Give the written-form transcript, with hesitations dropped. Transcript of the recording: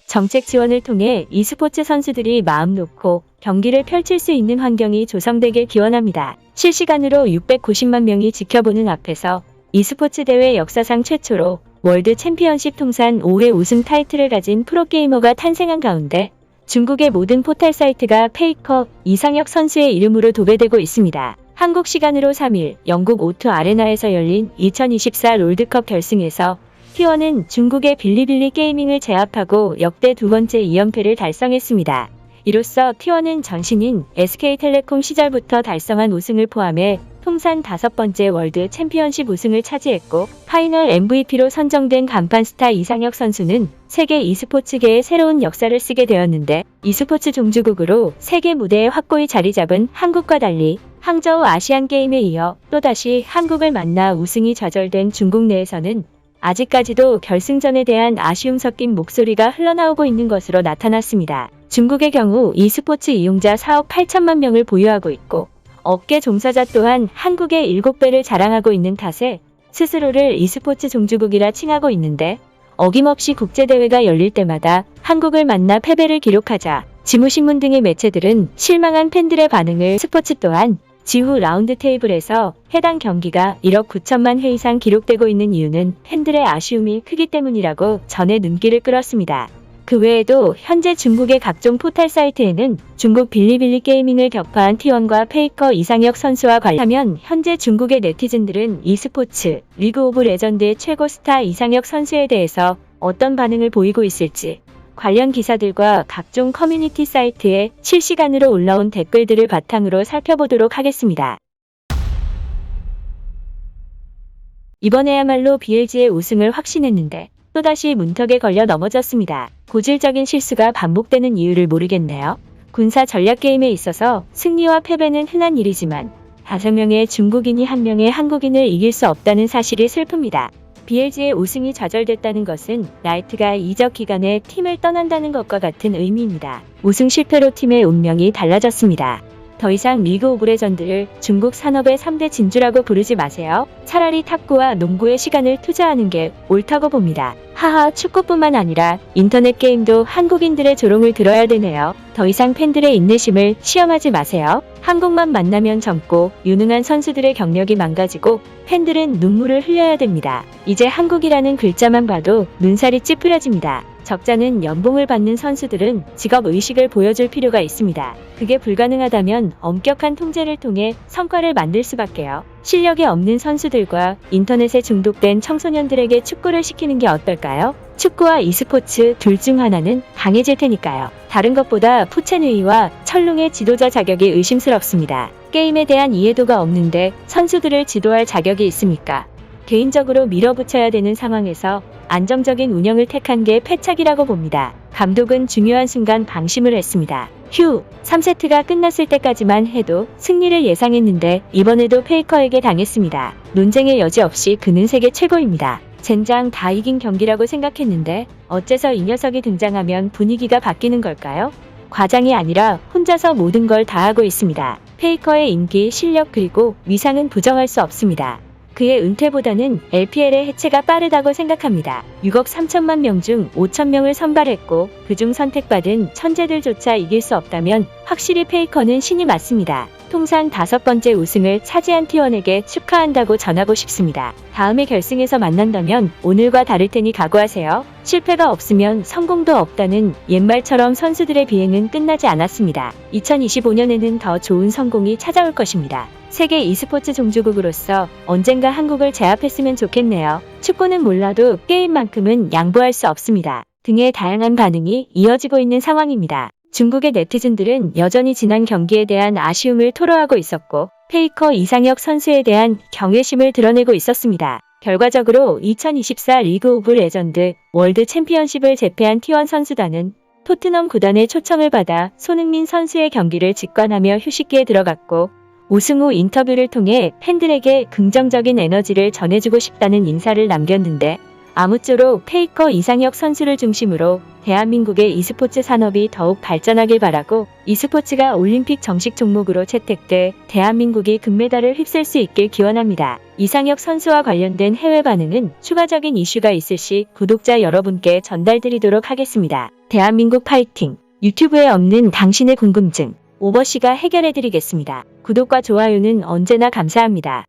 정책 지원을 통해 e스포츠 선수들이 마음 놓고 경기를 펼칠 수 있는 환경이 조성되길 기원합니다. 실시간으로 690만 명이 지켜보는 앞에서 e스포츠 대회 역사상 최초로 월드 챔피언십 통산 5회 우승 타이틀을 가진 프로게이머가 탄생한 가운데 중국의 모든 포털 사이트가 페이커 이상혁 선수의 이름으로 도배되고 있습니다. 한국 시간으로 3일 영국 O2 아레나에서 열린 2024 롤드컵 결승에서 T1은 중국의 빌리빌리 게이밍을 제압하고 역대 두 번째 2연패를 달성했습니다. 이로써 T1은 전신인 SK텔레콤 시절부터 달성한 우승을 포함해 통산 5번째 월드 챔피언십 우승을 차지했고 파이널 MVP로 선정된 간판 스타 이상혁 선수는 세계 e스포츠계의 새로운 역사를 쓰게 되었는데 e스포츠 종주국으로 세계 무대에 확고히 자리 잡은 한국과 달리 항저우 아시안게임에 이어 또다시 한국을 만나 우승이 좌절된 중국 내에서는 아직까지도 결승전에 대한 아쉬움 섞인 목소리가 흘러나오고 있는 것으로 나타났습니다. 중국의 경우 e스포츠 이용자 4억 8천만 명을 보유하고 있고 업계 종사자 또한 한국의 7배를 자랑하고 있는 탓에 스스로를 e스포츠 종주국이라 칭하고 있는데 어김없이 국제대회가 열릴 때마다 한국을 만나 패배를 기록하자 지무신문 등의 매체들은 실망한 팬들의 반응을 스포츠 또한 지후 라운드 테이블에서 해당 경기가 1억 9천만 회 이상 기록되고 있는 이유는 팬들의 아쉬움이 크기 때문이라고 전해 눈길을 끌었습니다. 그 외에도 현재 중국의 각종 포털 사이트에는 중국 빌리빌리 게이밍을 격파한 T1과 페이커 이상혁 선수와 관련하면 현재 중국의 네티즌들은 e스포츠 리그 오브 레전드의 최고 스타 이상혁 선수에 대해서 어떤 반응을 보이고 있을지 관련 기사들과 각종 커뮤니티 사이트에 실시간으로 올라온 댓글들을 바탕으로 살펴보도록 하겠습니다. 이번에야말로 BLG의 우승을 확신했는데 또다시 문턱에 걸려 넘어졌습니다. 고질적인 실수가 반복되는 이유를 모르겠네요. 군사 전략 게임에 있어서 승리와 패배는 흔한 일이지만 5명의 중국인이 1명의 한국인을 이길 수 없다는 사실이 슬픕니다. BLG의 우승이 좌절됐다는 것은 나이트가 이적 기간에 팀을 떠난다는 것과 같은 의미입니다. 우승 실패로 팀의 운명이 달라졌습니다. 더 이상 리그 오브 레전드를 중국 산업의 3대 진주라고 부르지 마세요. 차라리 탁구와 농구에 시간을 투자하는 게 옳다고 봅니다. 하하, 축구뿐만 아니라 인터넷 게임도 한국인들의 조롱을 들어야 되네요. 더 이상 팬들의 인내심을 시험하지 마세요. 한국만 만나면 젊고 유능한 선수들의 경력이 망가지고 팬들은 눈물을 흘려야 됩니다. 이제 한국이라는 글자만 봐도 눈살이 찌푸려집니다. 적자는 연봉을 받는 선수들은 직업의식을 보여줄 필요가 있습니다. 그게 불가능하다면 엄격한 통제를 통해 성과를 만들 수밖에요. 실력이 없는 선수들과 인터넷에 중독된 청소년들에게 축구를 시키는 게 어떨까요? 축구와 e스포츠 둘 중 하나는 강해질 테니까요. 다른 것보다 푸첸의와 철룽의 지도자 자격이 의심스럽습니다. 게임에 대한 이해도가 없는데 선수들을 지도할 자격이 있습니까? 개인적으로 밀어붙여야 되는 상황에서 안정적인 운영을 택한 게 패착이라고 봅니다. 감독은 중요한 순간 방심을 했습니다. 3세트가 끝났을 때까지만 해도 승리를 예상했는데 이번에도 페이커에게 당했습니다. 논쟁의 여지 없이 그는 세계 최고입니다. 젠장 다 이긴 경기라고 생각했는데 어째서 이 녀석이 등장하면 분위기가 바뀌는 걸까요? 과장이 아니라 혼자서 모든 걸 다 하고 있습니다. 페이커의 인기, 실력 그리고 위상은 부정할 수 없습니다. 그의 은퇴보다는 LPL의 해체가 빠르다고 생각합니다. 6억 3천만 명 중 5천 명을 선발했고 그중 선택받은 천재들조차 이길 수 없다면 확실히 페이커는 신이 맞습니다. 통산 5번째 우승을 차지한 T1에게 축하한다고 전하고 싶습니다. 다음에 결승에서 만난다면 오늘과 다를 테니 각오하세요. 실패가 없으면 성공도 없다는 옛말처럼 선수들의 비행은 끝나지 않았습니다. 2025년에는 더 좋은 성공이 찾아올 것입니다. 세계 e스포츠 종주국으로서 언젠가 한국을 제압했으면 좋겠네요. 축구는 몰라도 게임만큼은 양보할 수 없습니다. 등의 다양한 반응이 이어지고 있는 상황입니다. 중국의 네티즌들은 여전히 지난 경기에 대한 아쉬움을 토로하고 있었고 페이커 이상혁 선수에 대한 경외심을 드러내고 있었습니다. 결과적으로 2024 리그 오브 레전드 월드 챔피언십을 제패한 T1 선수단은 토트넘 구단의 초청을 받아 손흥민 선수의 경기를 직관하며 휴식기에 들어갔고 우승 후 인터뷰를 통해 팬들에게 긍정적인 에너지를 전해주고 싶다는 인사를 남겼는데 아무쪼록 페이커 이상혁 선수를 중심으로 대한민국의 e스포츠 산업이 더욱 발전하길 바라고 e스포츠가 올림픽 정식 종목으로 채택돼 대한민국이 금메달을 휩쓸 수 있길 기원합니다. 이상혁 선수와 관련된 해외 반응은 추가적인 이슈가 있을 시 구독자 여러분께 전달드리도록 하겠습니다. 대한민국 파이팅! 유튜브에 없는 당신의 궁금증 오버씨가 해결해드리겠습니다. 구독과 좋아요는 언제나 감사합니다.